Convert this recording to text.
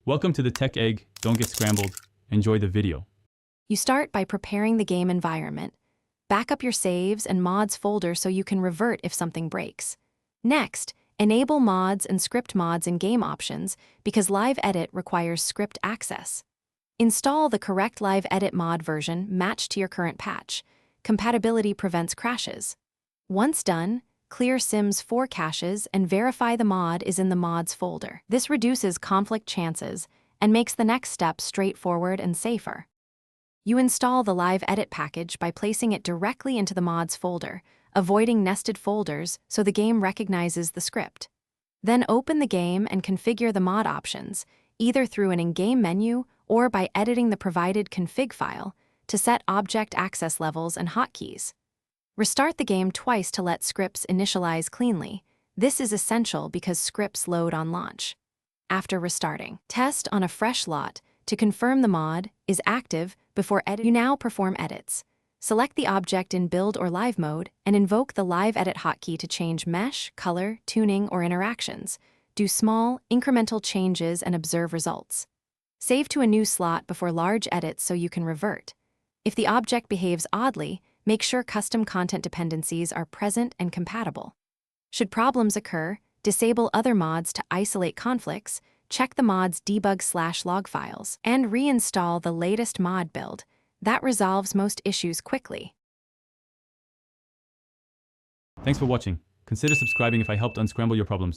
Welcome to the Tech Egg. Don't get scrambled. Enjoy the video. You start by preparing the game environment. Back up your saves and mods folder so you can revert if something breaks. Next, enable mods and script mods in game options because Live Edit requires script access. Install the correct Live Edit mod version matched to your current patch. Compatibility prevents crashes. Once done, clear Sims 4 caches and verify the mod is in the mods folder. This reduces conflict chances and makes the next step straightforward and safer. You install the Live Edit package by placing it directly into the mods folder, avoiding nested folders so the game recognizes the script. Then open the game and configure the mod options, either through an in-game menu or by editing the provided config file to set object access levels and hotkeys. Restart the game twice to let scripts initialize cleanly. This is essential because scripts load on launch. After restarting, test on a fresh lot to confirm the mod is active before edit. You now perform edits. Select the object in build or live mode and invoke the Live Edit hotkey to change mesh, color, tuning, or interactions. Do small, incremental changes and observe results. Save to a new slot before large edits so you can revert. If the object behaves oddly, make sure custom content dependencies are present and compatible. Should problems occur, disable other mods to isolate conflicts, check the mod's debug/log files, and reinstall the latest mod build. That resolves most issues quickly. Thanks for watching. Consider subscribing if I helped unscramble your problems.